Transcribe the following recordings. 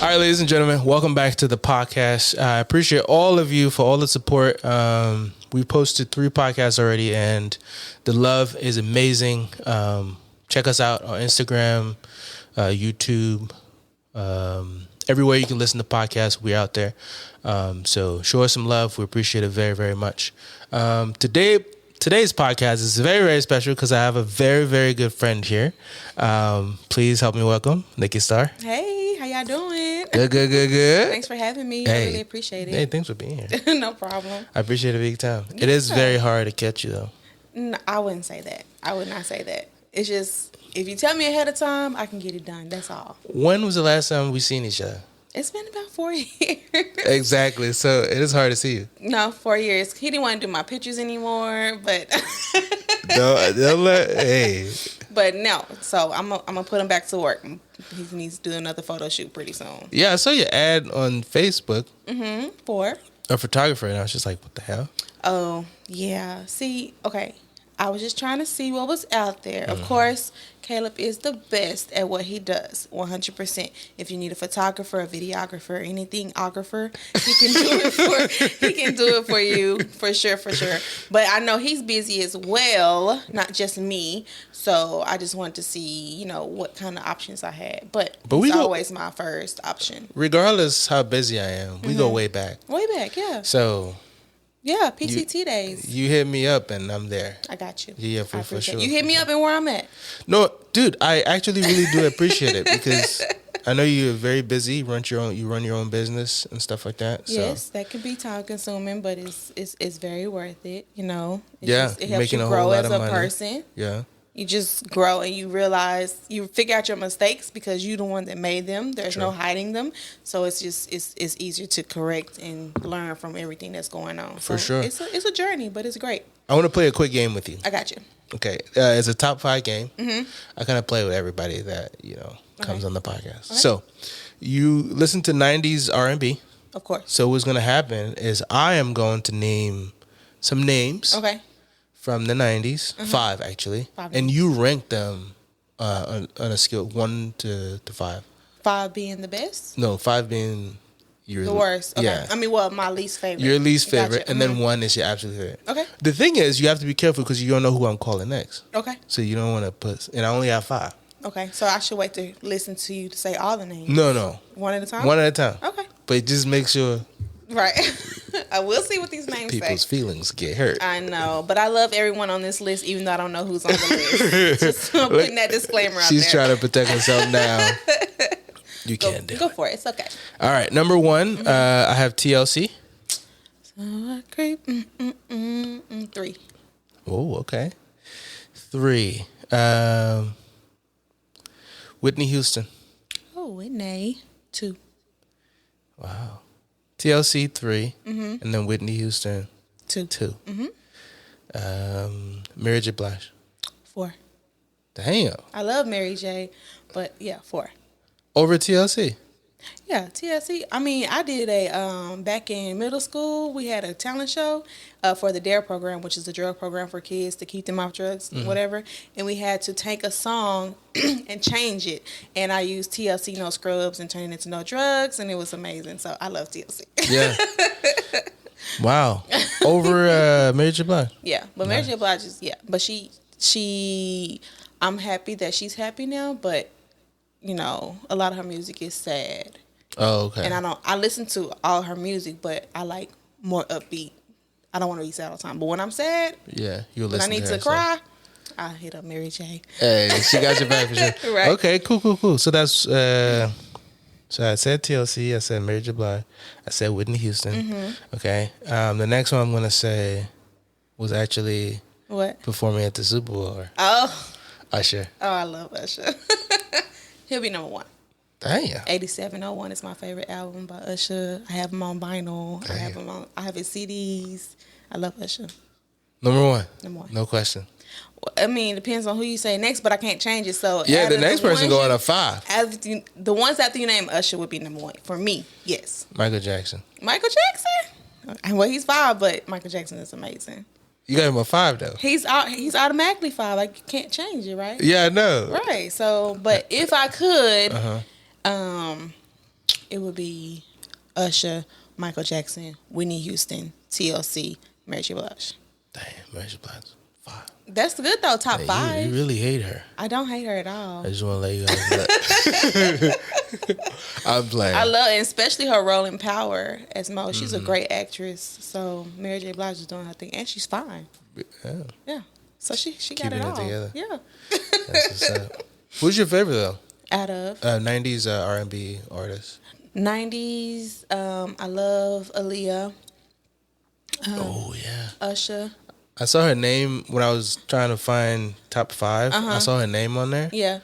All right, ladies and gentlemen, welcome back to the podcast. I appreciate all of you for all the support. We posted 3 podcasts already, and the love is amazing. Check us out on Instagram, YouTube, everywhere you can listen to podcasts. We're out there. So show us some love. We appreciate it very, very much. Today's podcast is very, very special because I have a very, very good friend here. Please help me welcome Nikki Star. Hey, how y'all doing? Good. Thanks for having me. Hey. I really appreciate it. Hey, thanks for being here. No problem. I appreciate it big time. Yeah. It is very hard to catch you, though. No, I wouldn't say that. I would not say that. It's just, if you tell me ahead of time, I can get it done. That's all. When was the last time we seen each other? It's been about 4 years. Exactly. So it is hard to see you. No, 4 years. He didn't want to do my pictures anymore, but... Don't hey. But no, so I'm gonna put him back to work. He needs to do another photo shoot pretty soon. Yeah, I saw your ad on Facebook. For? A photographer, and I was just like, what the hell? Oh, yeah. See, okay. I was just trying to see what was out there. Of course, Caleb is the best at what he does, 100%. If you need a photographer, a videographer, anything-ographer, he can do it for you, for sure. But I know he's busy as well, not just me. So I just wanted to see, what kind of options I had. But it's always my first option. Regardless how busy I am, we go way back. Way back, yeah. So... Yeah, PCT days. You hit me up and I'm there. I got you. Yeah, for sure. You hit me up and where I'm at. No, dude, I actually really do appreciate it because I know you're very busy. You run your own business and stuff like that. Yes, that can be time consuming, but it's very worth it. It it helps you grow as a person. Yeah. You just grow and you realize, you figure out your mistakes because you're the one that made them. There's no hiding them. So it's easier to correct and learn from everything that's going on. For sure. It's a journey, but it's great. I want to play a quick game with you. I got you. Okay. It's a top 5 game. I kind of play with everybody that, comes on the podcast. Okay. So you listen to 90s R&B. Of course. So what's going to happen is I am going to name some names. Okay. From the 90s, 5 actually. 5. And you rank them on a scale 1 to 5. 5 being the best? No, 5 being the worst. Okay. Yeah. I mean, my least favorite. Your least favorite, Gotcha. and then 1 is your absolute favorite. Okay. The thing is, you have to be careful because you don't know who I'm calling next. Okay. So you don't want to put, and I only have 5. Okay, so I should wait to listen to you to say all the names. No. One at a time? One at a time. Okay. But just make sure. Right. I will see what these names People's say. feelings get hurt. I know, but I love everyone on this list, even though I don't know who's on the list. Just putting that disclaimer out there. She's trying to protect herself now. You can't do it. Go for it. It's okay. All right, number 1, I have TLC. So I creep. 3. Oh, okay. 3. Whitney Houston. Oh, Whitney. 2. Wow. TLC 3, and then Whitney Houston 2. Mary J. Blige 4. Damn. I love Mary J, but yeah, 4. Over TLC. Yeah, TLC. I mean, I did a back in middle school. We had a talent show for the DARE program, which is the drug program for kids to keep them off drugs, whatever. And we had to take a song and change it. And I used TLC No Scrubs and turned it into No Drugs, and it was amazing. So I love TLC. Yeah. Wow. Over Mary J. Blige. Yeah, but Mary J. Blige is but she. I'm happy that she's happy now, but. A lot of her music is sad. Oh, okay. And I listen to all her music, but I like more upbeat. I don't want to be sad all the time. But when I'm sad, you'll listen when I need to to cry, I hit up Mary J. Hey, she got your back for sure. Right. Okay, cool. So that's, so I said TLC, I said Mary J. Blige, I said Whitney Houston. Okay. The next one I'm going to say was actually performing at the Super Bowl. Oh. Usher. Oh, I love Usher. He'll be number 1. Damn. 8701 is my favorite album by Usher. I have him on vinyl. Damn. I have his CDs. I love Usher. Number 1. Number 1. No question. Well, I mean, it depends on who you say next, but I can't change it. So yeah, the next person going to 5. The ones after you name Usher would be number 1 for me. Yes. Michael Jackson. Michael Jackson. Well, he's 5, but Michael Jackson is amazing. You got him a 5 though. He's automatically 5. Like, you can't change it, right? Yeah, I know. Right. So, but if I could, it would be Usher, Michael Jackson, Whitney Houston, TLC, Mary J. Blige. Damn, Mary J. Blige. 5. That's good though. Top Hey, 5. You really hate her. I don't hate her at all. I just want to let you guys know. I'm playing. I love, and especially her role in Power as Mo. She's a great actress. So Mary J. Blige is doing her thing, and she's fine. Yeah. Yeah. So she got Keeping it it all. together. Yeah. That's what's up. Who's your favorite though? Out of 90s R&B artist. 90s, I love Aaliyah. Oh yeah. Usher. I saw her name when I was trying to find top 5. I saw her name on there. Yeah.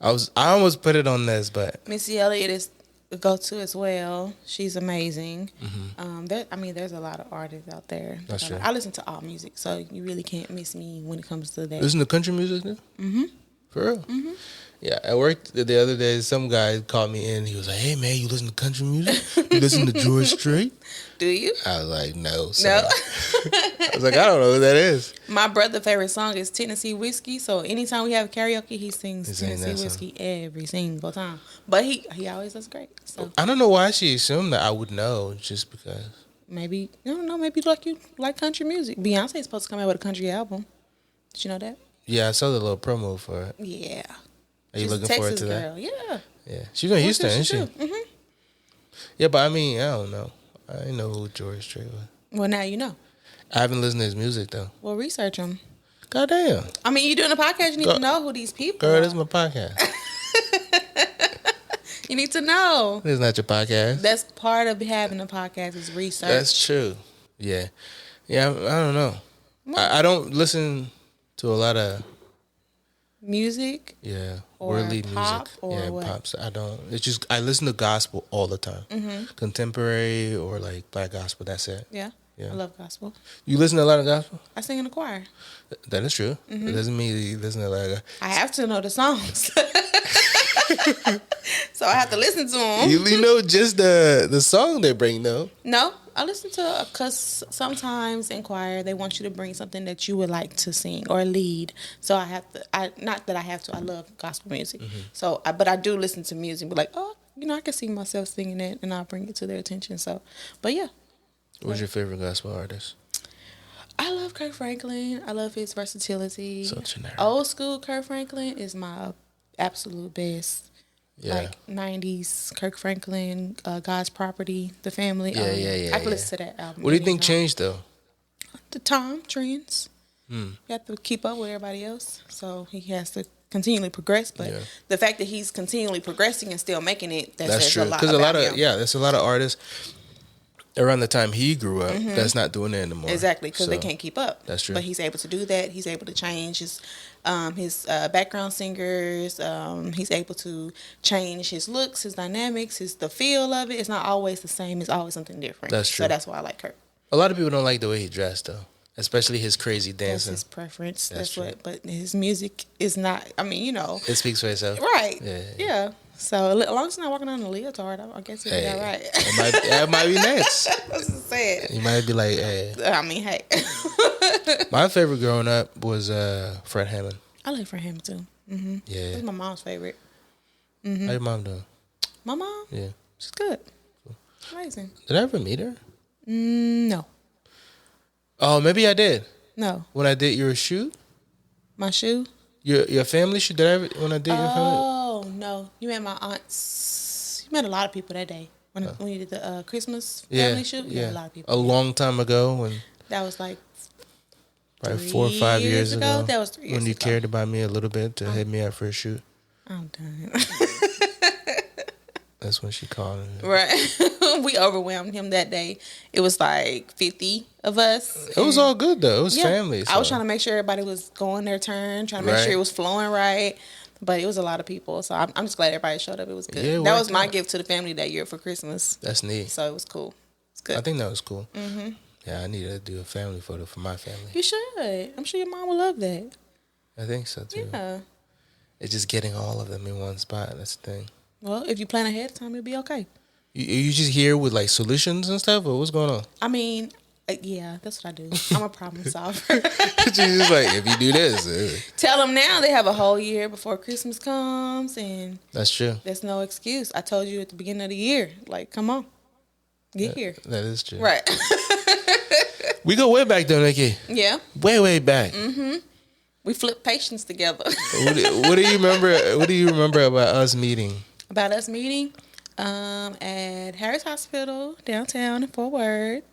I almost put it on this, but Missy Elliott is a go-to as well. She's amazing. There's a lot of artists out there. That's true. I listen to all music, so you really can't miss me when it comes to that. listen to country music now? Mm-hmm. For real? Mm-hmm. Yeah, at work the other day, some guy called me in. He was like, "Hey man, you listen to country music? You listen to George Strait?" Do you? I was like, "No, sir." No. I was like, "I don't know who that is." My brother's favorite song is Tennessee Whiskey. So anytime we have karaoke, he sings Tennessee Whiskey every single time. But he always does great. So I don't know why she assumed that I would know, just because. maybe I don't know. Maybe you like country music. Beyonce's supposed to come out with a country album. Did you know that? Yeah, I saw the little promo for it. Yeah. Are you She's a looking forward to Texas that? girl. Yeah. Yeah, she's in Houston, isn't she? Mm-hmm. Yeah, but I mean, I don't know. I didn't know who George Strait was. Well, now you know. I haven't listened to his music though. Well, research them. Goddamn, I mean, you're doing a podcast. You need to know who these people girl, are. this is my podcast. You need to know. This is not your podcast. That's part of having a podcast is research. That's true. Yeah, yeah. I don't know. I don't listen to a lot of music. Yeah, Or worldly pop music. or Yeah, what? pops. I don't. It's just I listen to gospel all the time. Contemporary or like black gospel. That's it. Yeah. Yeah. I love gospel. You listen to a lot of gospel? I sing in the choir. That is true. It doesn't mean you listen to a lot of. I have to know the songs. So I have to listen to them. You know just the song they bring though. No, I listen to, because sometimes in choir they want you to bring something that you would like to sing or lead. So I have to. Not that I have to. I love gospel music. So, but I do listen to music. But like, oh, I can see myself singing it, and I'll bring it to their attention. So, but yeah. Who's your favorite gospel artist? I love Kirk Franklin. I love his versatility. So generic. Old school Kirk Franklin is my absolute best. Yeah. Like 90s Kirk Franklin, God's Property, The Family. Yeah. I can listen to that album. What do you think anytime. changed though? The time trends. You have to keep up with everybody else, so he has to continually progress. But the fact that he's continually progressing and still making it, That's true. Because there's a lot of artists around the time he grew up that's not doing it anymore. Exactly, because they can't keep up. That's true. But he's able to do that. He's able to change his background singers. He's able to change his looks, his dynamics, the feel of it. It's not always the same. It's always something different. That's true. So that's why I like Kirk. A lot of people don't like the way he dressed though, especially his crazy That's dancing. his preference. That's true. But his music is not. I mean, It speaks for itself. Right. Yeah. So as long as he's not walking on a leotard, I guess it'll be all right. It might be next. That's just saying. You might be like, hey. I mean, hey. My favorite growing up was Fred Hammond. I like for him too. Yeah. That's my mom's favorite. How your mom doing? My mom? Yeah. She's good. Amazing. Did I ever meet her? No. Oh, maybe I did. No. When I did your shoot? My shoe? Your family shoot? Did I ever, when I did your family? Oh, no. You met my aunts. You met a lot of people that day. When you did the Christmas family shoot? You met a lot of people. A long time ago when... That was like... Probably 4 or 5 years ago. That was 3 years ago. When you cared about me a little bit to hit me up for a shoot. I'm done. That's when she called. Right. We overwhelmed him that day. It was like 50 of us. It was all good though. It was family. So. I was trying to make sure everybody was going their turn, trying to make sure it was flowing right. But it was a lot of people. So I'm just glad everybody showed up. It was good. Yeah, that was my gift to the family that year for Christmas. That's neat. So it was cool. It's good. I think that was cool. Mm-hmm. Yeah, I need to do a family photo for my family. You should. I'm sure your mom will love that. I think so too. Yeah. It's just getting all of them in one spot. That's the thing. Well, if you plan ahead of time, it'll be okay. You just here with like solutions and stuff, or what's going on? I mean, Yeah, that's what I do. I'm a problem solver. She's just like, if you do this. Tell them now they have a whole year before Christmas comes, and That's true. there's no excuse. I told you at the beginning of the year, like, come on, get here. That is true. Right. We go way back though, Nikki. Yeah. Way back. We flipped patience together. What do you remember? What do you remember about us meeting? About us meeting at Harris Hospital downtown in Fort Worth.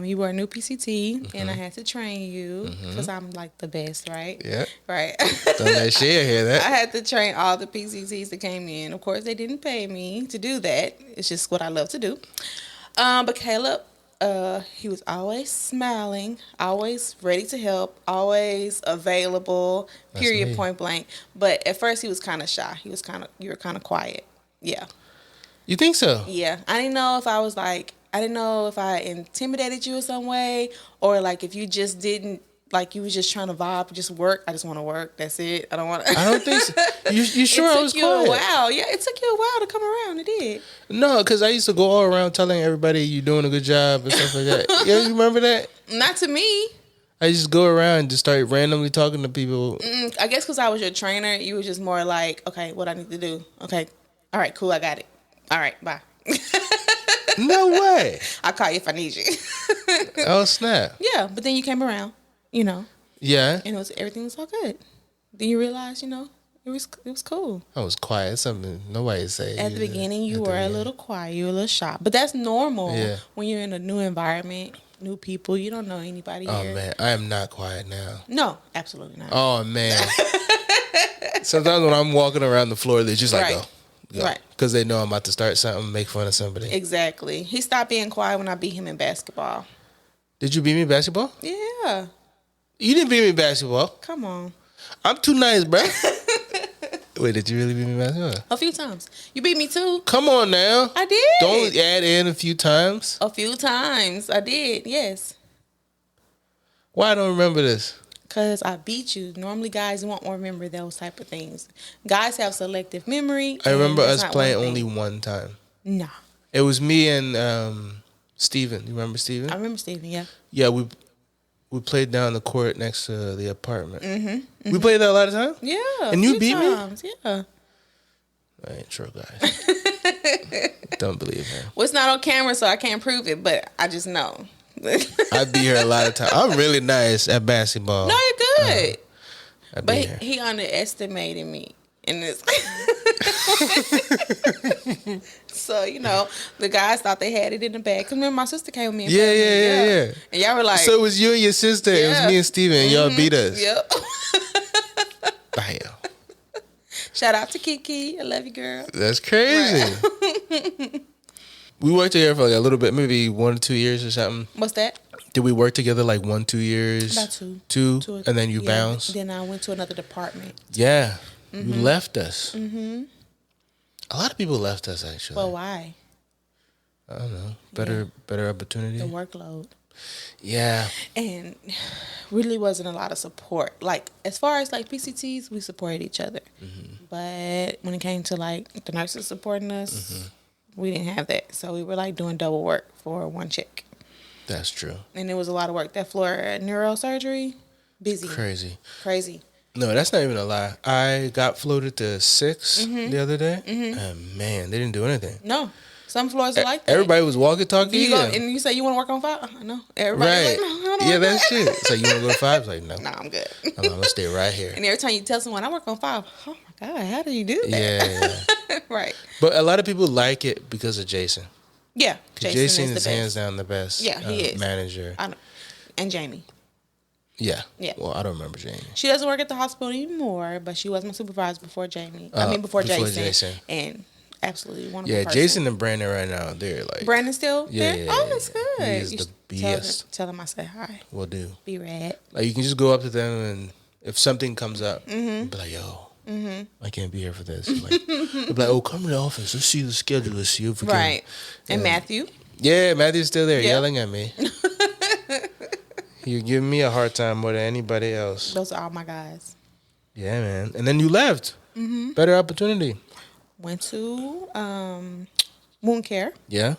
You were a new PCT, and I had to train you because I'm like the best, right? Yeah. Right. Don't let Shea hear that. I had to train all the PCTs that came in. Of course, they didn't pay me to do that. It's just what I love to do. But Caleb, he was always smiling, always ready to help, always available, period, me. point blank. But at first, he was kind of shy. You were kind of quiet. Yeah. You think so? Yeah. I didn't know if I intimidated you in some way, or like if you just didn't, like you was just trying to vibe, just work. I just want to work. That's it. I don't think so. You sure I was quiet? It took you a while. Yeah, it took you a while to come around. It did. No, because I used to go all around telling everybody you're doing a good job and stuff like that. Yeah, you remember that? Not to me. I just go around and just start randomly talking to people. I guess because I was your trainer, you were just more like, okay, what I need to do. Okay. All right, cool. I got it. All right, bye. No way. I'll call you if I need you. Oh, snap. Yeah, but then you came around, Yeah. and everything was all good. Then you realized, it was cool. I was quiet. Something nobody say. At the beginning, you were a little quiet. You were a little shy. But that's normal when you're in a new environment, new people. You don't know anybody here. Oh, man. I am not quiet now. No, absolutely not. Oh, man. Sometimes when I'm walking around the floor, they're just like, Right. go. Right. Because they know I'm about to start something, make fun of somebody. Exactly. He stopped being quiet when I beat him in basketball. Did you beat me in basketball? Yeah. You didn't beat me in basketball. Come on. I'm too nice, bro. Wait, did you really beat me in basketball? A few times. You beat me too. Come on now. I did. Don't add in a few times. A few times. I did, yes. Why I don't remember this? Because I beat you. Normally guys won't remember those type of things. Guys have selective memory. I remember that's us not playing one only thing. one time. Nah. It was me and Steven. You remember Steven? I remember Steven, yeah. Yeah, we played down the court next to the apartment. Mm-hmm. We played that a lot of times? Yeah. And you beat times. Yeah. I ain't true, guys. Don't believe her. Well, it's not on camera, so I can't prove it, but I just know. I beat her a lot of times. I'm really nice at basketball. No, you're good. I But beat her. he underestimated me in this. So, the guys thought they had it in the bag. Because remember, my sister came with me. And Yeah. And y'all were like. So it was you and your sister. It was me and Steven. And y'all beat us. Yep. Bam. Shout out to Kiki. I love you, girl. That's crazy. Right. We worked together for like a little bit, maybe 1 or 2 years or something. What's that? Did we work together like 1, 2 years? About two. Two? And then you bounced? Then I went to another department. Yeah. You left us. Mm-hmm. A lot of people left us, actually. Well, why? I don't know. Better opportunity. The workload. Yeah. And really wasn't a lot of support. Like, as far as like PCTs, we supported each other. Mm-hmm. But when it came to like the nurses supporting us, we didn't have that. So we were like doing double work for one check. That's true. And it was a lot of work. That floor at neurosurgery, busy. Crazy. No, that's not even a lie. I got floated to 6 the other day. And man, they didn't do anything. No. Some floors are like that. Everybody was walkie-talkie. You go, and you say you want to work on 5? No. Everybody's like, no, I don't want Yeah, that's that. shit. So you want to go to 5? It's like, no. No, I'm good. I'm going to stay right here. And every time you tell someone, I work on 5, oh my God, how do you do that? Yeah. Right. But a lot of people like it because of Jason. Yeah. Jason is is the hands best. down the best Yeah, he is. manager. I know. And Jamie. Yeah. Yeah. Well, I don't remember Jamie. She doesn't work at the hospital anymore, but she was my supervisor before Jamie. Before Jason. And absolutely wonderful Yeah, person. Jason and Brandon right now, they're like... Brandon still there? Yeah, Oh, that's good. He is You the should BS. Tell them I said hi. Will do. Be rad. Like, you can just go up to them and if something comes up, be like, yo, I can't be here for this. Like, they'll be like, oh, come to the office. Let's see the schedule. Let's see if we can... Right. And Matthew. Yeah, Matthew's still there Yeah. yelling at me. You're giving me a hard time more than anybody else. Those are all my guys. Yeah, man. And then you left. Better opportunity. Went to wound care. Yeah.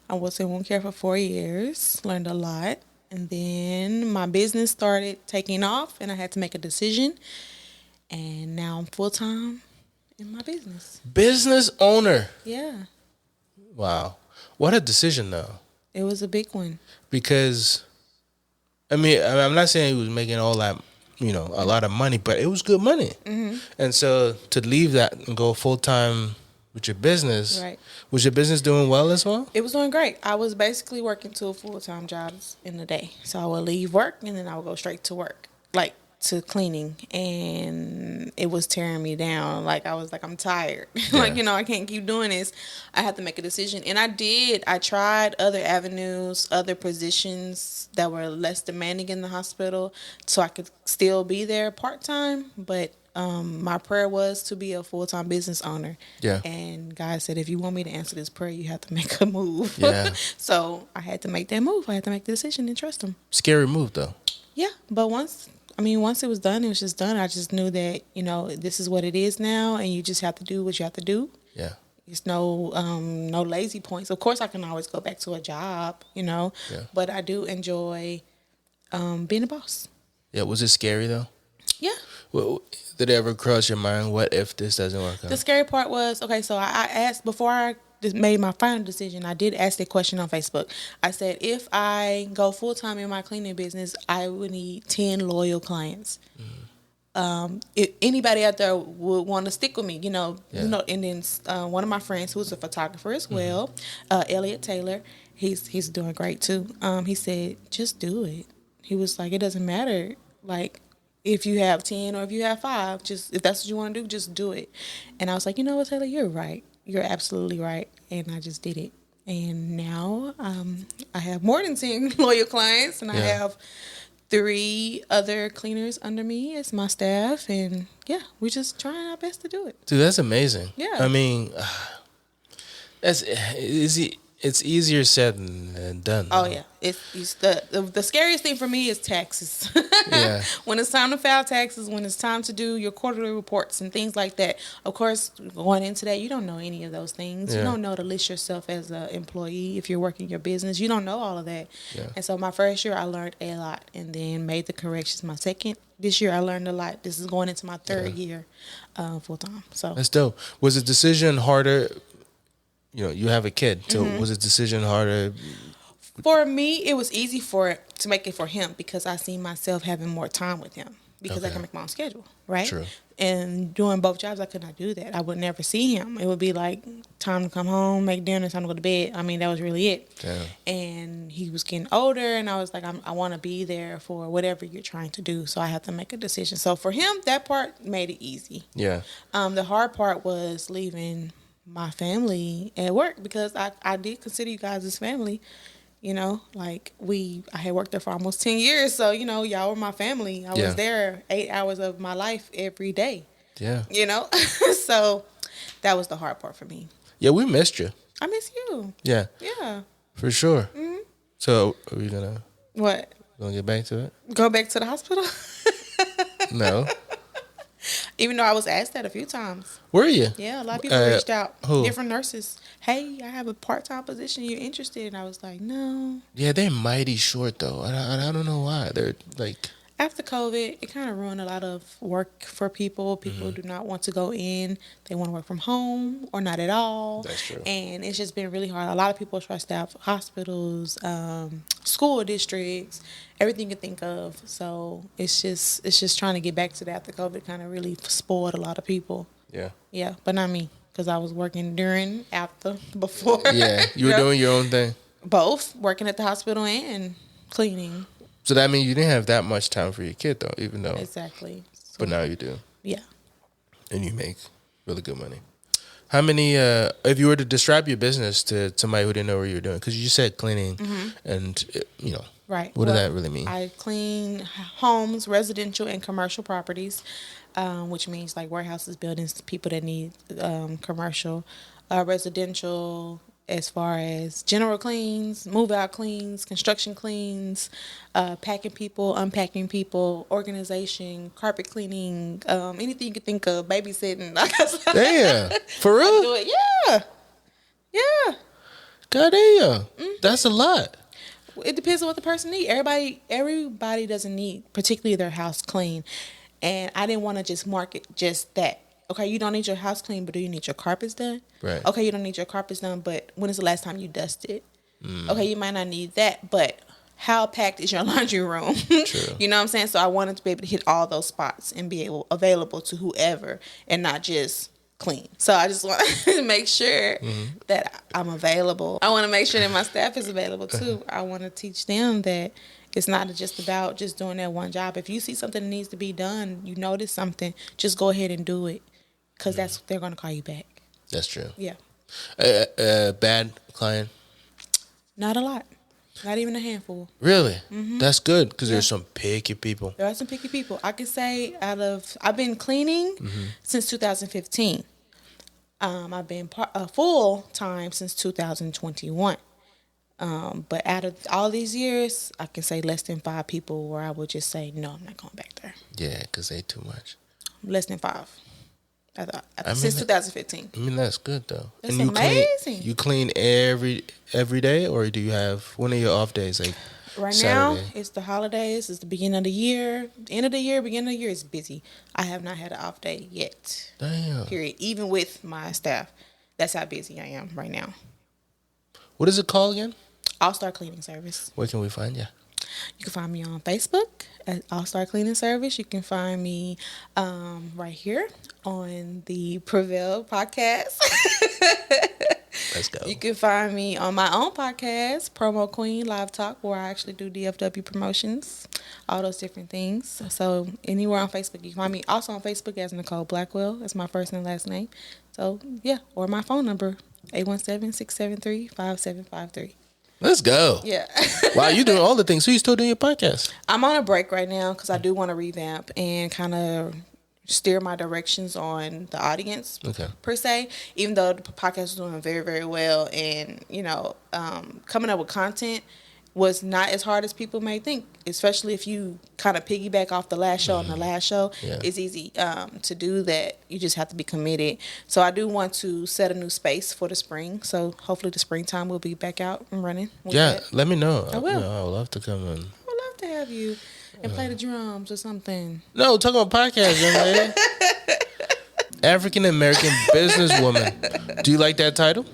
I was in wound care for 4 years, learned a lot. And then my business started taking off and I had to make a decision. And now I'm full-time in my business. Business owner. Yeah. Wow. What a decision, though. It was a big one. Because, I mean, I'm not saying he was making all that, a lot of money, but it was good money. Mm-hmm. And so to leave that and go full-time with your business, right. Was your business doing well as well? It was doing great. I was basically working 2 full-time jobs in the day. So I would leave work and then I would go straight to work, like to cleaning. And it was tearing me down. Like, I was like, I'm tired. Yeah. Like, I can't keep doing this. I had to make a decision. And I did. I tried other avenues, other positions that were less demanding in the hospital so I could still be there part-time. But my prayer was to be a full-time business owner. Yeah. And God said, if you want me to answer this prayer, you have to make a move. Yeah. So I had to make that move. I had to make the decision and trust him. Scary move, though. Yeah. But once it was done, it was just done. I just knew that, this is what it is now. And you just have to do what you have to do. Yeah. There's no lazy points. Of course, I can always go back to a job, Yeah. But I do enjoy being a boss. Yeah. Was it scary, though? Yeah. Well, did it ever cross your mind, what if this doesn't work out? The scary part was, okay, so I asked, before I made my final decision, I did ask the question on Facebook. I said, if I go full-time in my cleaning business, I would need 10 loyal clients. Mm-hmm. If anybody out there would want to stick with me, yeah. And then one of my friends who's a photographer as well, Elliot Taylor, he's doing great too. He said, just do it. He was like, it doesn't matter, like, if you have 10 or if you have 5, if that's what you want to do, just do it. And I was like, you know what, Taylor, you're right. You're absolutely right. And I just did it. And now I have more than 10 loyal clients, and I have 3 other cleaners under me as my staff. And yeah, we're just trying our best to do it. Dude, that's amazing. Yeah. I mean, it's easier said than done. Oh, yeah. It's the scariest thing for me is taxes. Yeah. When it's time to file taxes, when it's time to do your quarterly reports and things like that. Of course, going into that, you don't know any of those things. Yeah. You don't know to list yourself as an employee if you're working your business. You don't know all of that. Yeah. And so my first year, I learned a lot and then made the corrections. This year, I learned a lot. This is going into my 3rd year full time. So that's dope. Was the decision harder? You have a kid, so was the decision harder? For me, it was easy to make it for him because I see myself having more time with him because I can make my own schedule, right? True. And doing both jobs, I could not do that. I would never see him. It would be like time to come home, make dinner, time to go to bed. I mean, that was really it. Damn. And he was getting older, and I was like, I want to be there for whatever you're trying to do, so I have to make a decision. So for him, that part made it easy. Yeah. The hard part was leaving my family at work because I did consider you guys as family. Like I had worked there for almost 10 years. So, y'all were my family. I was there 8 hours of my life every day. Yeah. So that was the hard part for me. Yeah, we missed you. I miss you. Yeah. Yeah. For sure. Mm-hmm. So are we going to... What? Going to get back to it? Go back to the hospital? No. Even though I was asked that a few times. Were you? Yeah, a lot of people reached out. Who? Different nurses. Hey, I have a part-time position. You're interested? And I was like, no. Yeah, they're mighty short, though. I don't know why. They're like... After COVID, it kind of ruined a lot of work for people. People do not want to go in. They want to work from home or not at all. That's true. And it's just been really hard. A lot of people trust out hospitals, school districts, everything you can think of. So it's just trying to get back to that. After COVID kind of really spoiled a lot of people. Yeah. Yeah, but not me because I was working during, after, before. Yeah, you were doing your own thing. Both, working at the hospital and cleaning. So that means you didn't have that much time for your kid, though, even though... Exactly. So, but now you do. Yeah. And you make really good money. How many... if you were to describe your business to somebody who didn't know what you were doing, because you said cleaning and, Right. What does that really mean? I clean homes, residential and commercial properties, which means like warehouses, buildings, people that need commercial, residential... as far as general cleans, move-out cleans, construction cleans, packing people, unpacking people, organization, carpet cleaning, anything you could think of, babysitting. Damn, for real? I do it. Yeah. God damn. That's a lot. It depends on what the person needs. Everybody doesn't need particularly their house clean. And I didn't want to just market just that. Okay, you don't need your house clean, but do you need your carpets done? Right. Okay, you don't need your carpets done, but when is the last time you dusted? Okay, you might not need that, but how packed is your laundry room? True. You know what I'm saying? So I wanted to be able to hit all those spots and be available to whoever and not just clean. So I just want to make sure that I'm available. I want to make sure that my staff is available too. I want to teach them that it's not just about just doing that one job. If you see something that needs to be done, you notice something, just go ahead and do it, because they're going to call you back. That's true. Yeah. Bad client? Not a lot. Not even a handful. Really? That's good, because there's some picky people. There are some picky people. I could say I've been cleaning since 2015. I've been full time since 2021. But out of all these years, I can say less than 5 people where I would just say, no, I'm not going back there. Yeah, because they too much. Less than 5. Since 2015. I mean, that's good, though. That's and amazing. You clean every day, or do you have, when are your off days? Like Right Saturday? now, it's the holidays. It's the beginning of the year. End of the year, beginning of the year is busy. I have not had an off day yet. Damn. Period. Even with my staff. That's how busy I am right now. What is it called again? All-Star Cleaning Service. Where can we find you? You can find me on Facebook at All-Star Cleaning Service. You can find me right here on the Prevail podcast. Let's go. You can find me on my own podcast, Promo Queen Live Talk, where I actually do DFW promotions, all those different things. So anywhere on Facebook, you can find me. Also on Facebook as Nicole Blackwell. That's my first and last name. So, yeah, or my phone number, 817-673-5753. Let's go. Yeah. Wow, you're doing all the things. So you still doing your podcast? I'm on a break right now because I do want to revamp and kind of steer my directions on the audience, per se, even though the podcast is doing very, very well. And, coming up with content was not as hard as people may think, especially if you kind of piggyback off the last show and the last show. Yeah. It's easy to do that. You just have to be committed. So I do want to set a new space for the spring. So hopefully the springtime will be back out and running. Yeah, let me know. I will. I would love to come in. I would love to have you and play the drums or something. No, talking about podcast, young lady. African American businesswoman. Do you like that title?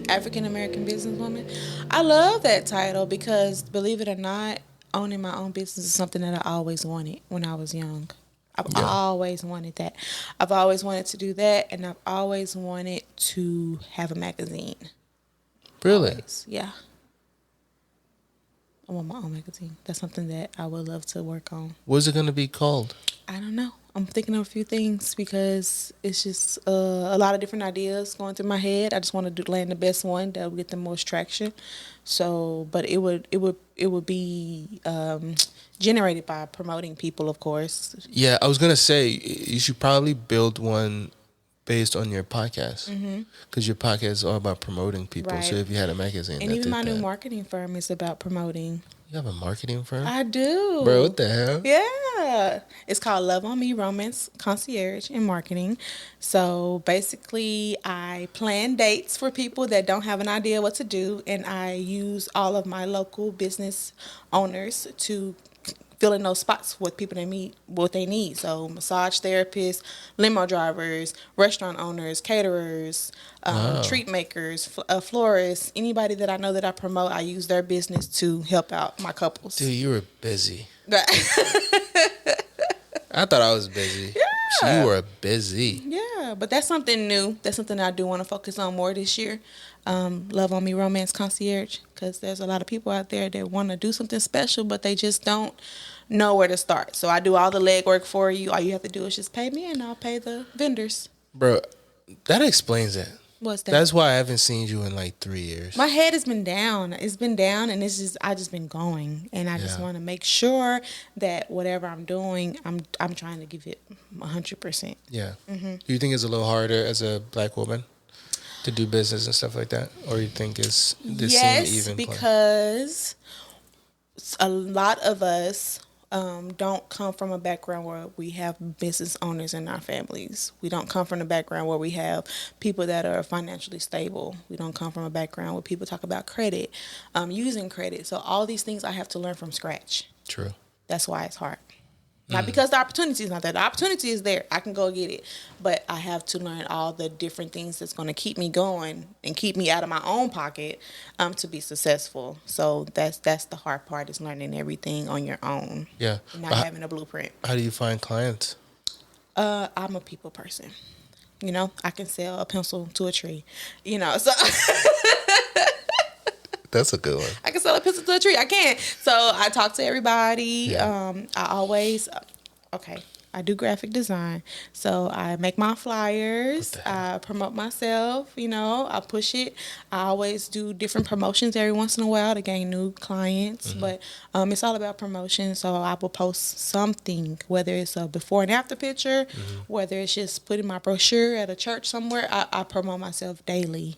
African American businesswoman. I love that title because, believe it or not, owning my own business is something that I always wanted when I was young. I've always wanted that. I've always wanted to do that, and I've always wanted to have a magazine. Really? Always. Yeah. I want my own magazine. That's something that I would love to work on. What's it going to be called? I don't know. I'm thinking of a few things because it's just a lot of different ideas going through my head. I just want to land the best one that will get the most traction. So, but it would be generated by promoting people, of course. Yeah, I was going to say you should probably build one based on your podcast, because your podcast is all about promoting people. Right. So if you had a magazine, And that even did my new that. marketing firm is about promoting. You have a marketing firm? I do. Bro, what the hell? Yeah. It's called Love on Me Romance Concierge and Marketing. So basically, I plan dates for people that don't have an idea what to do, and I use all of my local business owners to fill in those spots with people that meet what they need. So massage therapists, limo drivers, restaurant owners, caterers, treat makers, florists, anybody that I know that I promote, I use their business to help out my couples. Dude, you were busy. I thought I was busy. Yeah. You were busy. Yeah, but that's something new. That's something I do want to focus on more this year. Love on Me Romance Concierge, because there's a lot of people out there that want to do something special, but they just don't know where to start. So I do all the legwork for you. All you have to do is just pay me, and I'll pay the vendors. Bro, that explains it. What's that? That's why I haven't seen you in like 3 years. My head has been down. It's been down, and I just been going, and I just want to make sure that whatever I'm doing, I'm trying to give it 100%. Yeah. Do you think it's a little harder as a black woman to do business and stuff like that, or you think it's the same even? Yes, because a lot of us don't come from a background where we have business owners in our families. We don't come from a background where we have people that are financially stable. We don't come from a background where people talk about credit, using credit. So all these things I have to learn from scratch. True. That's why it's hard. Not because the opportunity is not there. The opportunity is there. I can go get it. But I have to learn all the different things that's going to keep me going and keep me out of my own pocket to be successful. So that's the hard part, is learning everything on your own. Yeah. Not having a blueprint. How do you find clients? I'm a people person. You know, I can sell a pencil to a tree. You know, so... That's a good one. I can sell a pencil to a tree. I can. So I talk to everybody. Yeah. I always, I do graphic design. So I make my flyers. I promote myself. You know, I push it. I always do different promotions every once in a while to gain new clients. But it's all about promotion. So I will post something, whether it's a before and after picture, whether it's just putting my brochure at a church somewhere. I promote myself daily.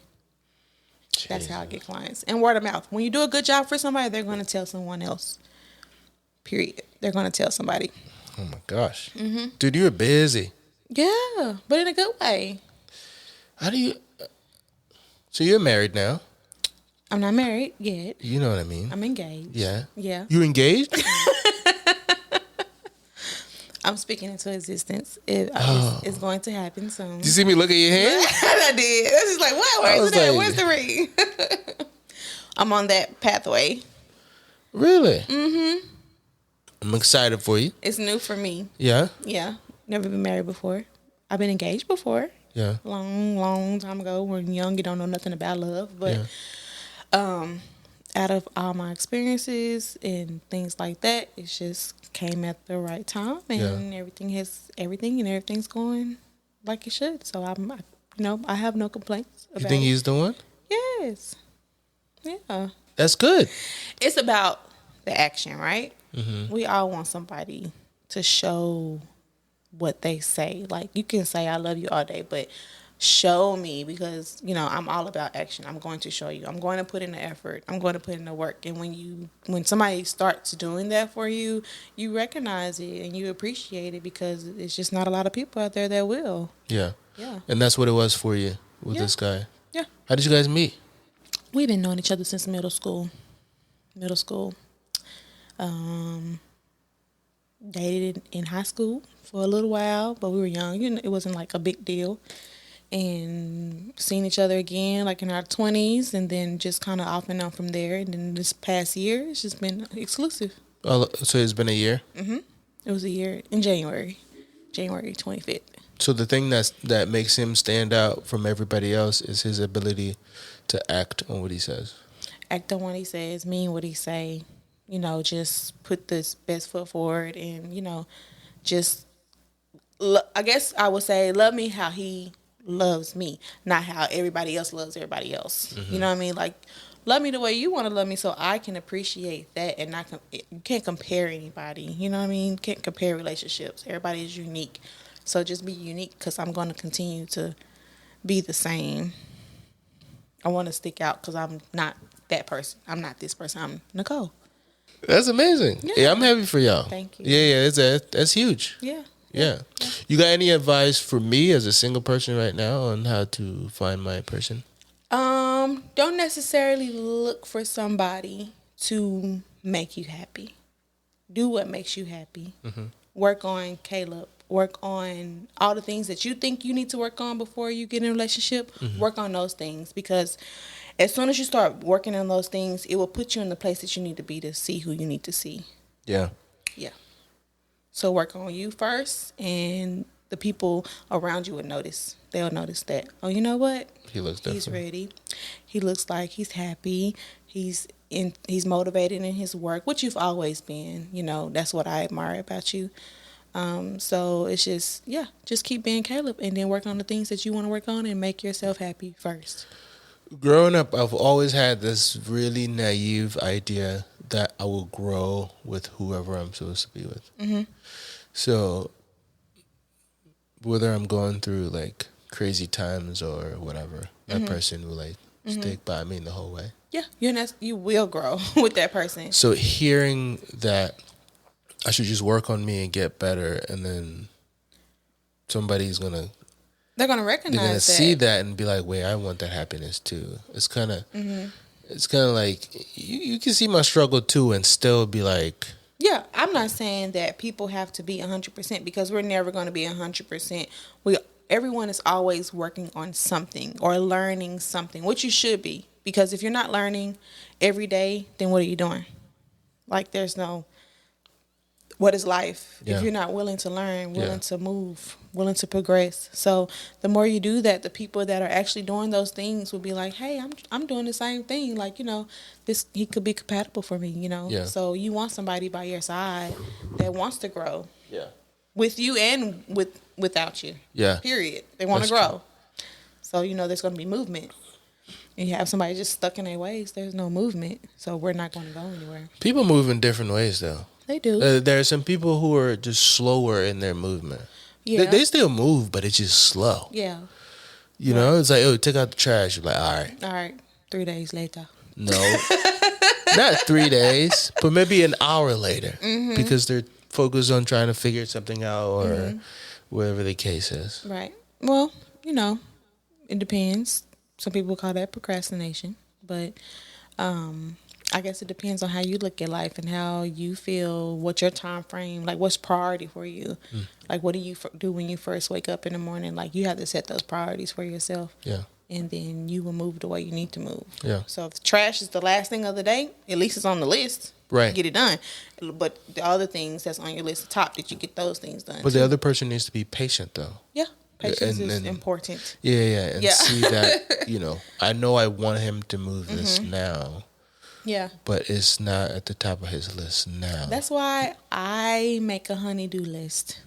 That's how I get clients. And word of mouth. When you do a good job for somebody, they're going to tell someone else. Period. They're going to tell somebody. Oh, my gosh. Dude, you're busy. Yeah, but in a good way. How do you... So you're married now. I'm not married yet. You know what I mean. I'm engaged. Yeah. Yeah. You engaged? I'm speaking into existence. It's going to happen soon. Did you see me look at your hand? I did. I was just like, what? Where's it at? like- Where's the ring? I'm on that pathway. Really? Mm-hmm. I'm excited for you. It's new for me. Yeah? Yeah. Never been married before. I've been engaged before. Yeah. Long time ago. When young, you don't know nothing about love. But out of all my experiences and things like that, it just came at the right time, and everything's going like it should. So I have no complaints about You think he's the one? Yes. Yeah. That's good. It's about the action, right? We all want somebody to show what they say. Like, you can say I love you all day, but show me, because I'm all about action. I'm going to show you. I'm going to put in the effort. I'm going to put in the work. And when somebody starts doing that for you, you recognize it and you appreciate it, because it's just not a lot of people out there that will. Yeah. Yeah. And that's what it was for you with this guy. Yeah. How did you guys meet? We've been knowing each other since middle school. Dated in high school for a little while, but we were young. It wasn't like a big deal. And seen each other again like in our 20s, and then just kind of off and on from there. And then this past year, it's just been exclusive. Oh, so it's been a year? It was a year in January 25th. So the thing that makes him stand out from everybody else is his ability to act on what he says. Act on what he says, mean what he say. Just put this best foot forward, and just I guess I would say love me how he loves me, not how everybody else loves everybody else. You know what I mean? Like, love me the way you want to love me, so I can appreciate that, and you can't compare anybody. You know what I mean? Can't compare relationships. Everybody is unique, so just be unique, because I'm going to continue to be the same. I want to stick out, because I'm not that person. I'm not this person. I'm Nicole. That's amazing. Yeah, I'm happy for y'all. Thank you. Yeah, that's huge. Yeah. You got any advice for me as a single person right now on how to find my person? Don't necessarily look for somebody to make you happy. Do what makes you happy. Work on Caleb. Work on all the things that you think you need to work on before you get in a relationship. Work on those things, because as soon as you start working on those things, it will put you in the place that you need to be to see who you need to see. Yeah. So work on you first, and the people around you will notice. They'll notice that, oh, you know what? He looks different. He's ready. He looks like he's happy. He's motivated in his work, which you've always been. That's what I admire about you. So it's just keep being Caleb, and then work on the things that you want to work on, and make yourself happy first. Growing up, I've always had this really naive idea that I will grow with whoever I'm supposed to be with. So whether I'm going through like crazy times or whatever, that person will stick by me the whole way. Yeah, you will grow with that person. So hearing that I should just work on me and get better, and then somebody's gonna they're gonna recognize that. See that and be like, wait, I want that happiness too. It's kind of like you can see my struggle too and still be like, yeah, I'm not saying that people have to be 100% because we're never going to be 100%. Everyone is always working on something or learning something, which you should be, because if you're not learning every day, then what are you doing? Like, there's no, what is life if you're not willing to learn, willing to move, willing to progress? So the more you do that, the people that are actually doing those things will be like, hey, I'm doing the same thing. Like, he could be compatible for me, Yeah. So you want somebody by your side that wants to grow. Yeah. With you and without you. Yeah. Period. They want to grow. True. So, there's going to be movement. And you have somebody just stuck in their ways, there's no movement. So we're not going to go anywhere. People move in different ways, though. They do. There are some people who are just slower in their movement. Yeah. They still move, but it's just slow. Yeah. You know, it's like, oh, take out the trash. You're like, all right. All right. 3 days later. No. Not 3 days, but maybe an hour later. Mm-hmm. Because they're focused on trying to figure something out or whatever the case is. Right. Well, it depends. Some people call that procrastination. But I guess it depends on how you look at life and how you feel, what's your time frame, like what's priority for you. Like, what do you do when you first wake up in the morning? Like, you have to set those priorities for yourself. Yeah. And then you will move the way you need to move. Yeah. So if trash is the last thing of the day, at least it's on the list. Right. Get it done. But the other things that's on your list, the top, did you get those things done? But the other person needs to be patient, though. Yeah. Patience is important. Yeah. And see that, I know I want him to move this now. Yeah. But it's not at the top of his list now. That's why I make a honey-do list.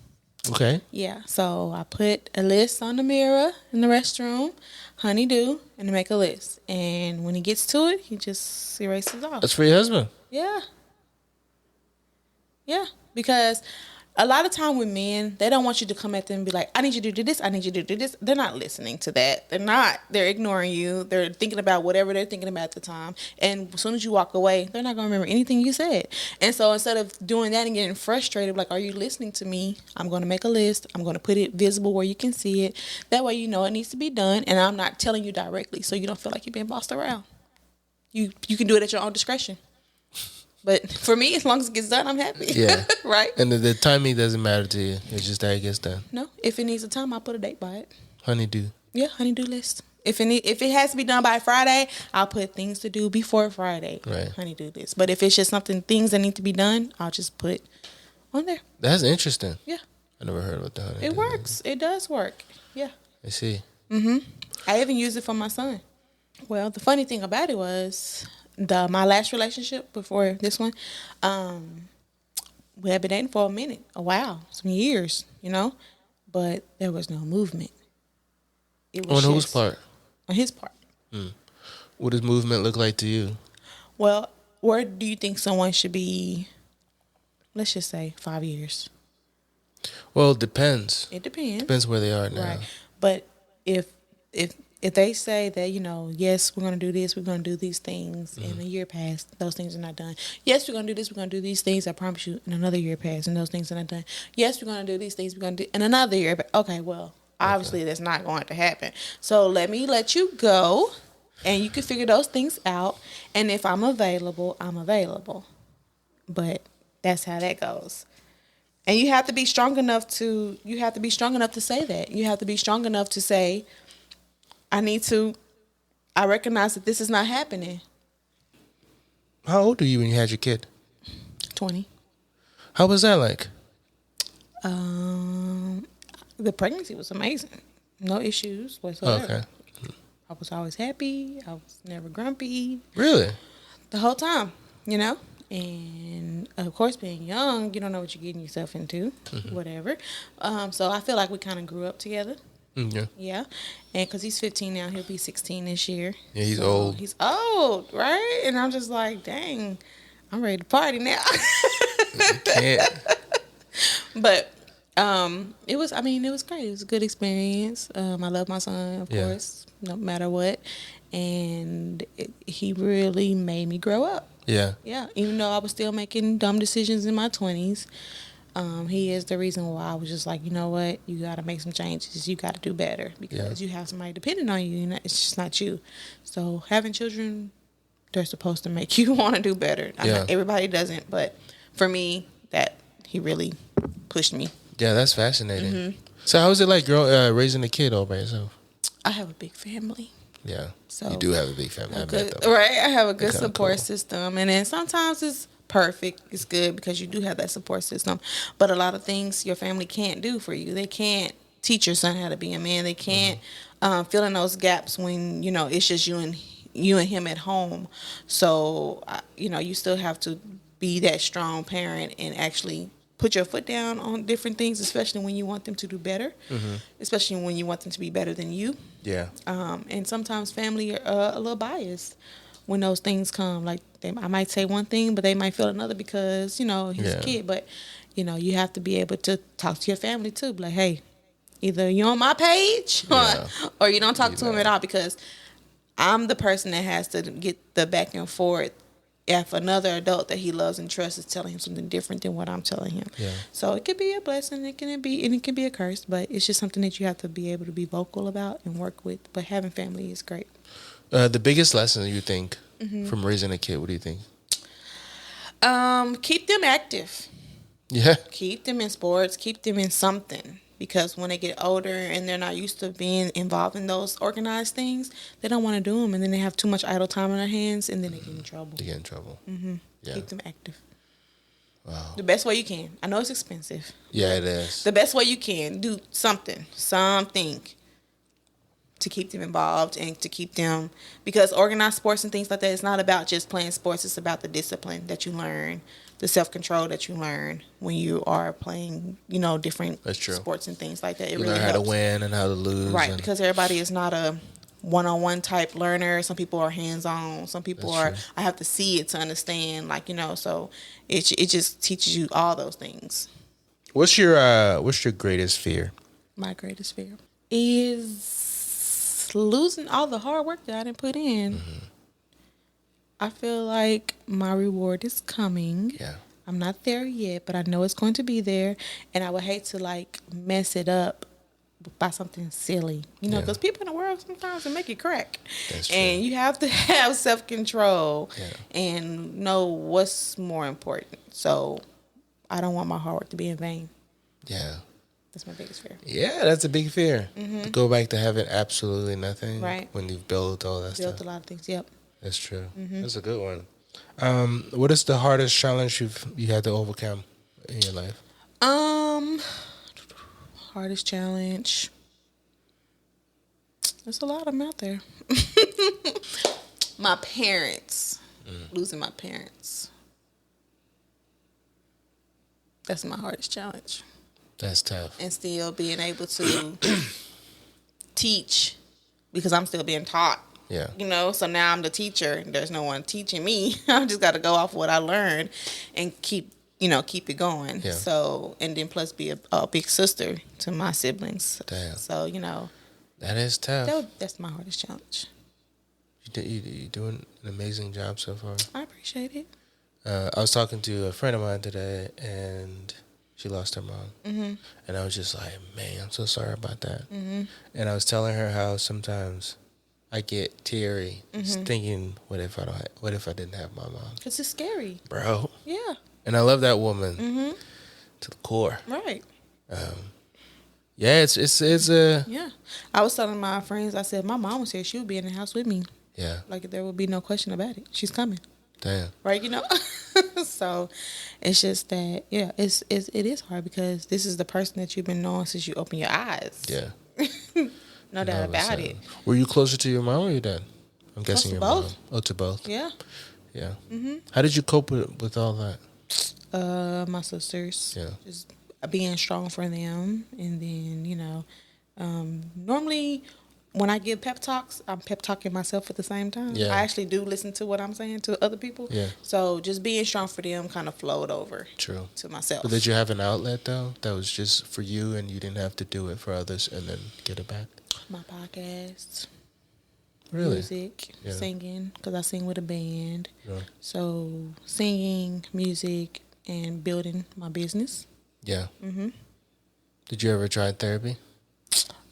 Okay. Yeah. So I put a list on the mirror in the restroom, honey-do, and make a list. And when he gets to it, he just erases it off. That's for your husband. Yeah. Yeah. Because a lot of time with men, they don't want you to come at them and be like, I need you to do this, I need you to do this. They're not listening to that. They're ignoring you. They're thinking about whatever they're thinking about at the time. And as soon as you walk away, they're not going to remember anything you said. And so instead of doing that and getting frustrated, like, are you listening to me? I'm going to make a list. I'm going to put it visible where you can see it. That way you know it needs to be done. And I'm not telling you directly so you don't feel like you're being bossed around. You can do it at your own discretion. But for me, as long as it gets done, I'm happy. Yeah. Right? And the timing doesn't matter to you. It's just that it gets done. No. If it needs a time, I'll put a date by it. Honey-do. Yeah, honey-do list. If it has to be done by Friday, I'll put things to do before Friday. Right. Honey-do list. But if it's just things that need to be done, I'll just put on there. That's interesting. Yeah. I never heard about the honey-do. It works. It does work. Yeah. I see. I even use it for my son. Well, the funny thing about it was my last relationship before this one, we had been dating for a while, some years, but there was no movement. It was on whose part? On his part. What does movement look like to you? Well, where do you think someone should be? Let's just say 5 years. Well, it depends. It depends. Depends where they are now. Right. But if they say that, yes, we're going to do this, we're going to do these things, and a year passed, those things are not done. Yes, we're going to do this, we're going to do these things, I promise you, and another year passed, and those things are not done. Yes, we're going to do these things, we're going to do, and another year passed. Okay, well, obviously that's not going to happen. So let me let you go, and you can figure those things out, and if I'm available, I'm available. But that's how that goes. And you have to be strong enough to say that. You have to be strong enough to say, I recognize that this is not happening. How old were you when you had your kid? 20. How was that like? The pregnancy was amazing. No issues whatsoever. Okay. I was always happy. I was never grumpy. Really? The whole time, And, of course, being young, you don't know what you're getting yourself into, whatever. So I feel like we kind of grew up together. Yeah. Yeah. And because he's 15 now, he'll be 16 this year. Yeah, he's old. He's old, right? And I'm just like, dang, I'm ready to party now. You can't. But it was great. It was a good experience. I love my son, of course, no matter what. And he really made me grow up. Yeah. Yeah, even though I was still making dumb decisions in my 20s, he is the reason why I was just like, you know what, you got to make some changes. You got to do better because you have somebody depending on you, and it's just not you. So having children, they're supposed to make you want to do better. Everybody doesn't, but for me, that he really pushed me. Yeah, that's fascinating. So how is it like raising a kid all by yourself? I have a big family. Yeah, So you do have a big family. Right, I have a good support system, and then sometimes it's perfect, it's good because you do have that support system. But a lot of things your family can't do for you. They can't teach your son how to be a man. They can't fill in those gaps when it's just you and him at home. So you still have to be that strong parent and actually put your foot down on different things, especially when you want them to do better, especially when you want them to be better than you. Yeah. And sometimes family are a little biased when those things come. Like I might say one thing, but they might feel another because, he's a kid. But, you have to be able to talk to your family too. Be like, hey, either you're on my page or you don't talk to him at all, because I'm the person that has to get the back and forth if another adult that he loves and trusts is telling him something different than what I'm telling him. Yeah. So it could be a blessing, it can be a curse, but it's just something that you have to be able to be vocal about and work with. But having family is great. The biggest lesson you think from raising a kid, what do you think? Keep them active. Yeah. Keep them in sports, keep them in something. Because when they get older and they're not used to being involved in those organized things, they don't want to do them. And then they have too much idle time on their hands, and then they get in trouble. They get in trouble. Yeah. Keep them active. Wow. The best way you can. I know it's expensive. Yeah, it is. The best way you can. Do something to keep them involved and to keep them... Because organized sports and things like that, it's not about just playing sports. It's about the discipline that you learn, the self-control that you learn when you are playing, different sports and things like that. You learn how to win and how to lose. Right, because everybody is not a one-on-one type learner. Some people are hands-on. Some people I have to see it to understand, so it just teaches you all those things. What's your greatest fear? My greatest fear is losing all the hard work that I didn't put in. I feel like my reward is coming. Yeah. I'm not there yet, but I know it's going to be there. And I would hate to mess it up by something silly, because people in the world sometimes will make it crack. That's true. And you have to have self-control and know what's more important. So I don't want my hard work to be in vain. Yeah. That's my biggest fear. Yeah, that's a big fear. To go back to having absolutely nothing when you've built all that stuff. Built a lot of things, yep. That's true. That's a good one. What is the hardest challenge you had to overcome in your life? Hardest challenge. There's a lot of them out there. My parents. Losing my parents. That's my hardest challenge. That's tough. And still being able to teach, because I'm still being taught. Yeah. So now I'm the teacher. There's no one teaching me. I just got to go off what I learned and keep it going. Yeah. So, and then plus be a big sister to my siblings. Damn. So, that is tough. That's my hardest challenge. You're doing an amazing job so far. I appreciate it. I was talking to a friend of mine today, and she lost her mom. And I was just like, man, I'm so sorry about that. And I was telling her how sometimes I get teary just thinking, what if I didn't have my mom? Because it's scary. Bro. Yeah. And I love that woman to the core. Right. Yeah, it's a... Yeah. I was telling my friends, I said, my mom was here. She would be in the house with me. Yeah. There would be no question about it. She's coming. Damn. Right, So it's just that, it is hard because this is the person that you've been knowing since you open your eyes. Yeah. No doubt about it. Were you closer to your mom or your dad? I'm guessing your both. mom. Oh, to both. Yeah. Yeah. How did you cope with all that? My sisters. Yeah. Just being strong for them, and then normally when I give pep talks, I'm pep talking myself at the same time. Yeah. I actually do listen to what I'm saying to other people. Yeah. So just being strong for them kind of flowed over. True. To myself. But did you have an outlet though that was just for you, and you didn't have to do it for others and then get it back? My podcast. Really? music, singing, because I sing with a band. Yeah. So singing, music, and building my business. Yeah. Mm-hmm. Did you ever try therapy?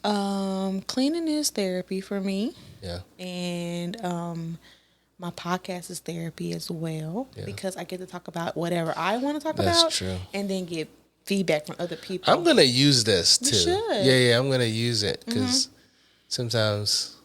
Cleaning is therapy for me. Yeah. And my podcast is therapy as well, because I get to talk about whatever I want to talk about. That's true. And then get feedback from other people. I'm going to use this too. You should. Yeah, I'm going to use it because sometimes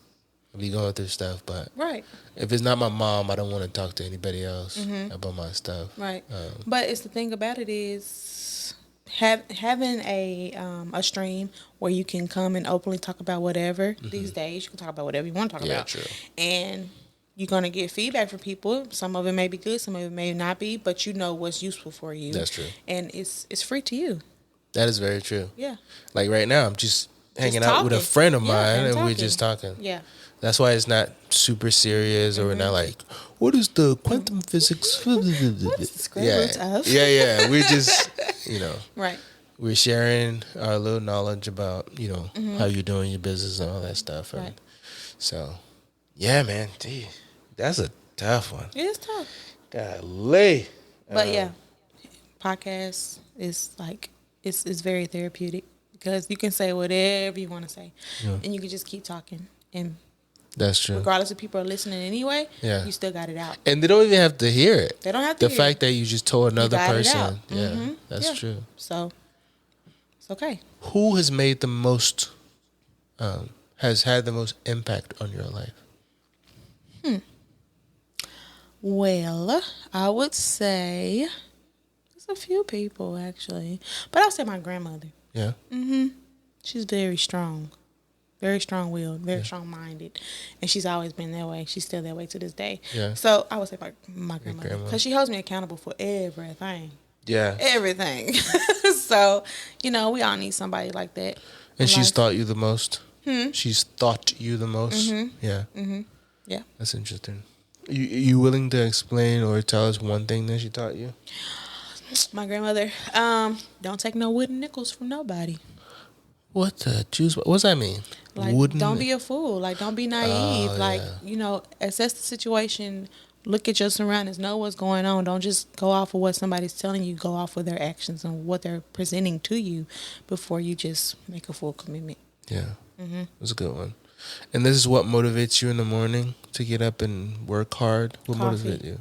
I'll be going through stuff, but Right. if it's not my mom, I don't want to talk to anybody else about my stuff. Right. But it's the thing about it is having a stream where you can come and openly talk about whatever. These days you can talk about whatever you want to talk about. True. And you're going to get feedback from people. Some of it may be good, some of it may not be, but you know what's useful for you. That's true. And it's free to you. That is very true. Yeah. Like right now, I'm just hanging talking. out with a friend of mine and we're talking. just talking. Yeah. That's why it's not super serious or we're not like, what is the quantum physics? What is the square root of? Yeah. We're just, Right. we're sharing our little knowledge about, how you're doing your business and all that stuff. And Right. so, yeah, man. Gee, that's a tough one. It is tough. Golly. But podcast is like, it's very therapeutic because you can say whatever you want to say and you can just keep talking. And that's true. regardless if people are listening anyway, Yeah. you still got it out. And they don't even have to hear it. They don't have to The hear fact it. that you just told another got it person. out. Yeah, that's true. So, it's okay. Who has made the most, has had the most impact on your life? Well, I would say there's a few people actually, but I'll say my grandmother. Yeah. She's very strong, very strong-willed, very strong-minded, and she's always been that way. She's still that way to this day. Yeah. So I would say my grandmother, because she holds me accountable for everything. Yeah. Everything. So, we all need somebody like that. And she's taught you the most? She's taught you the most? Yeah. Yeah. That's interesting. You willing to explain or tell us one thing that she taught you? My grandmother, don't take no wooden nickels from nobody. What the juice? What's that mean? Like, don't be a fool. Like, don't be naive. Assess the situation. Look at your surroundings. Know what's going on. Don't just go off of what somebody's telling you. Go off of their actions and what they're presenting to you before you just make a full commitment. Yeah. That's a good one. And this is what motivates you in the morning to get up and work hard? What motivates you?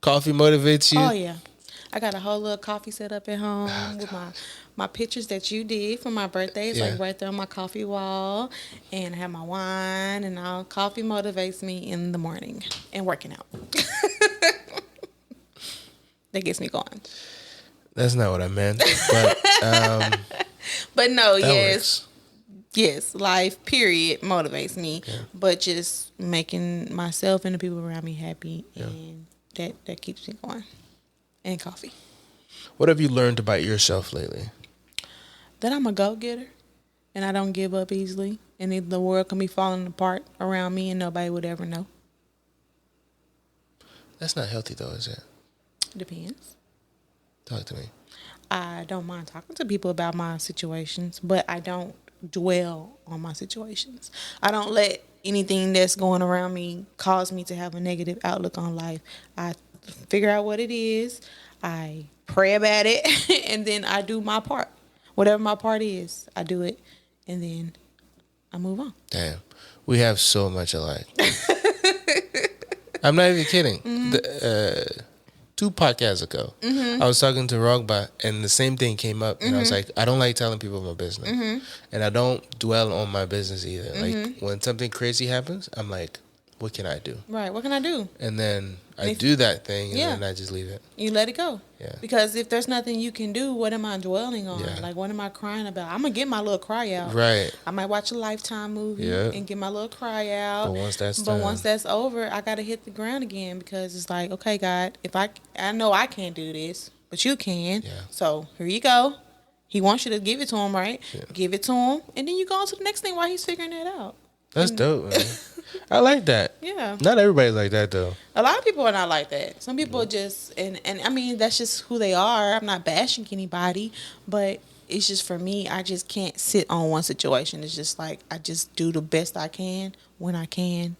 Coffee motivates you? Oh, yeah. I got a whole little coffee set up at home with my pictures that you did for my birthday. It's like right there on my coffee wall. And I have my wine and all. Coffee motivates me in the morning and working out. That gets me going. That's not what I meant. But, but no, yes. Works. Yes, life, period, motivates me. Yeah. But just making myself and the people around me happy. And that keeps me going. And coffee. What have you learned about yourself lately? That I'm a go-getter. And I don't give up easily. And the world can be falling apart around me and nobody would ever know. That's not healthy though, is it? Depends. Talk to me. I don't mind talking to people about my situations, but I don't dwell on my situations. I don't let anything that's going around me cause me to have a negative outlook on life. I figure out what it is, I pray about it, and then I do my part. Whatever my part is, I do it, and then I move on. Damn. We have so much alike. I'm not even kidding. 2 podcasts ago, I was talking to Rogba, and the same thing came up. And I was like, I don't like telling people my business. And I don't dwell on my business either. Like, when something crazy happens, I'm like, what can I do? Right, what can I do? And then I do that thing, and then I just leave it. You let it go. Yeah. Because if there's nothing you can do, what am I dwelling on? Yeah. Like, what am I crying about? I'm going to get my little cry out. Right. I might watch a Lifetime movie and get my little cry out. But once that's over, I got to hit the ground again because it's like, okay, God, if I know I can't do this, but you can. Yeah. So here you go. He wants you to give it to him, right? Yeah. Give it to him. And then you go on to the next thing while he's figuring that out. That's dope, man. I like that. Yeah. Not everybody's like that though. A lot of people are not like that. Some people just and I mean that's just who they are. I'm not bashing anybody, but it's just for me. I just can't sit on one situation. It's just like I just do the best I can when I can,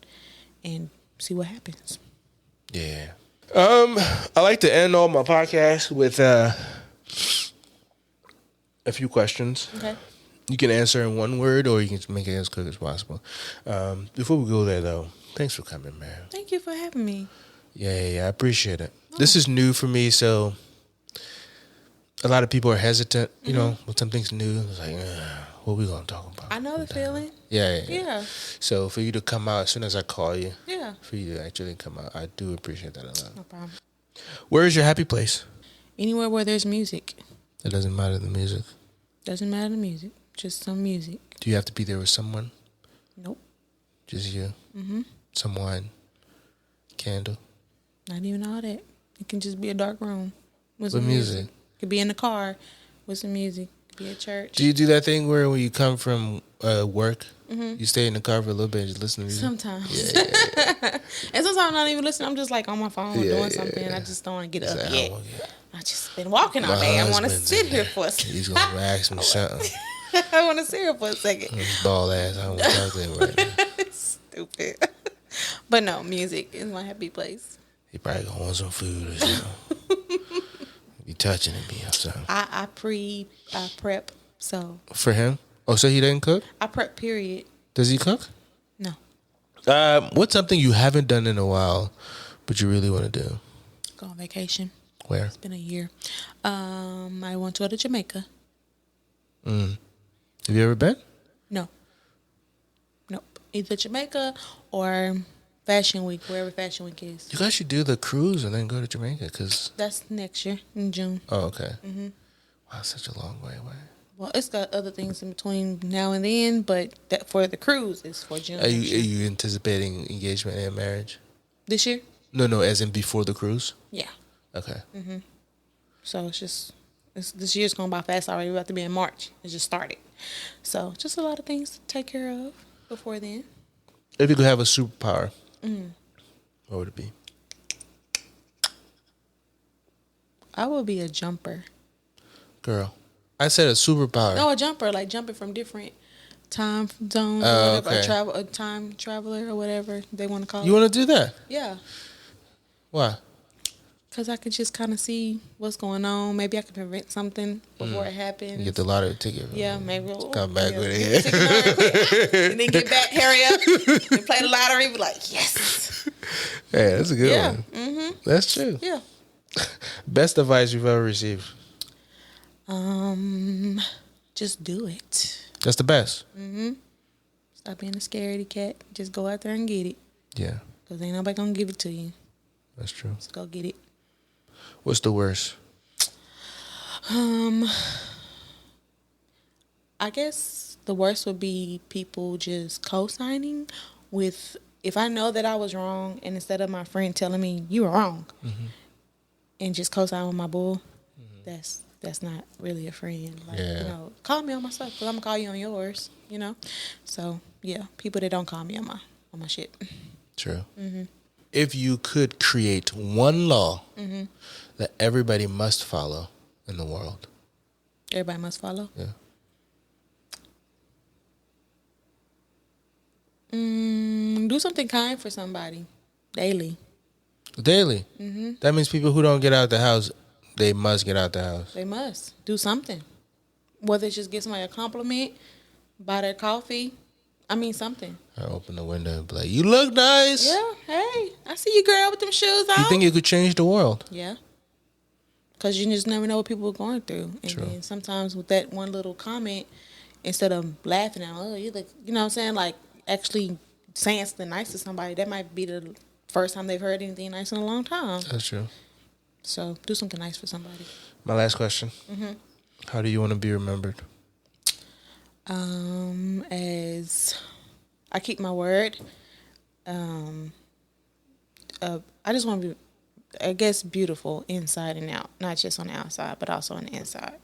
and see what happens. Yeah. I like to end all my podcasts with a few questions. Okay. You can answer in one word, or you can make it as quick as possible. Before we go there, though, thanks for coming, man. Thank you for having me. Yeah, I appreciate it. This is new for me, so a lot of people are hesitant, you know, when something's new. It's like, what are we going to talk about? I know the feeling. Yeah. So for you to come out as soon as I call you, Yeah. for you to actually come out, I do appreciate that a lot. No problem. Where is your happy place? Anywhere where there's music. It doesn't matter the music. Doesn't matter the music. Just some music. Do you have to be there with someone? Nope. Just you? Mm-hmm. Some wine? Candle? Not even all that. It can just be a dark room with With some music? It could be in the car with some music. It could be at church. Do you do that thing where when you come from work, you stay in the car for a little bit and just listen to music? Sometimes. Yeah. And sometimes I'm not even listening. I'm just like on my phone doing something. And I just don't want to get up yet. I just been walking all day. I want to sit here for a second. He's going to ask me something. I want to sit here for a second. His bald ass. I don't want to talk to him right now. Stupid. But no, music is my happy place. He probably going to want some food or something. Be touching me or something. I prep. So For him? Oh, so he didn't cook? I prep, period. Does he cook? No. What's something you haven't done in a while, but you really want to do? Go on vacation. Where? It's been a year. I want to go to Jamaica. Have you ever been? No. Nope. Either Jamaica or Fashion Week, wherever Fashion Week is. You guys should do the cruise and then go to Jamaica, cause. That's next year in June. Oh, okay. Mm-hmm. Wow, such a long way away. Well, it's got other things in between now and then, but that for the cruise is for June. Are you anticipating engagement and marriage? This year? No, as in before the cruise? Yeah. Okay. So it's just this year's going by fast already. We're about to be in March. It just started. So just a lot of things to take care of before then. If you could have a superpower, what would it be? I will be a jumper. Girl, I said a superpower. No, a jumper, like jumping from different time zones, or Oh, whatever. okay. A time traveler or whatever they want to call You it. want to do that? Yeah, Why? because I could just kind of see what's going on. Maybe I could prevent something before it happens. You get the lottery ticket. Yeah, maybe we'll Come back with it. And then get back, hurry up, and play the lottery. Be like, yes. Hey, that's a good Yeah. one. Mm-hmm. That's true. Yeah. Best advice you've ever received. Just do it. That's the best. Stop being a scaredy cat. Just go out there and get it. Yeah, Because ain't nobody going to give it to you. that's true. Just go get it. What's the worst? I guess the worst would be people just co-signing with, if I know that I was wrong, and instead of my friend telling me you were wrong, and just co-sign with my bull, that's not really a friend. Like, Yeah. you know, call me on my stuff, because I'm going to call you on yours, you know? So, yeah, people that don't call me on my shit. True. If you could create one law that everybody must follow in the world, Everybody must follow. yeah, Do something kind for somebody daily. daily. That means people who don't get out the house, they must get out the house. They must do something. Whether it's just give somebody a compliment, buy their coffee. I mean, something. I open the window and be like, "You look nice." Yeah, hey, I see you, girl, with them shoes on. You think it could change the world? Yeah. Because you just never know what people are going through. And True. then sometimes with that one little comment, instead of laughing at, oh, you look, you know what I'm saying? Like, actually saying something nice to somebody, that might be the first time they've heard anything nice in a long time. That's true. So do something nice for somebody. My last question. How do you want to be remembered? As I keep my word, I just want to be, I guess, beautiful inside and out, not just on the outside, but also on the inside.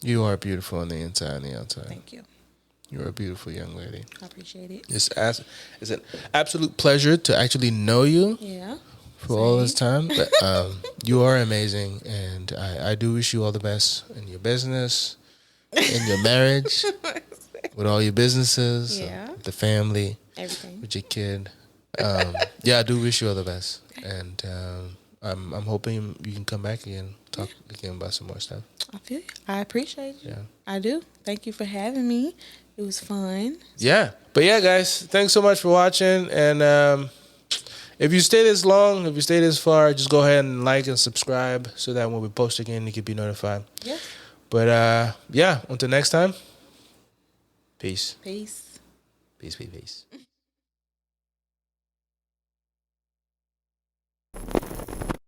You are beautiful on the inside and the outside. Thank you. You're a beautiful young lady. I appreciate it. It's an absolute pleasure to actually know you. Yeah. For all this time, but you are amazing, and I do wish you all the best in your business, in your marriage, with all your businesses, the family, everything, with your kid. I do wish you all the best, and I'm hoping you can come back again, talk again about some more stuff. I feel you. I appreciate you. Yeah, I do. Thank you for having me. It was fun. Yeah, but yeah, guys, thanks so much for watching, and. If you stay this long, if you stay this far, just go ahead and like and subscribe so that when we post again, you can be notified. Yeah. But until next time, peace. Peace. Peace.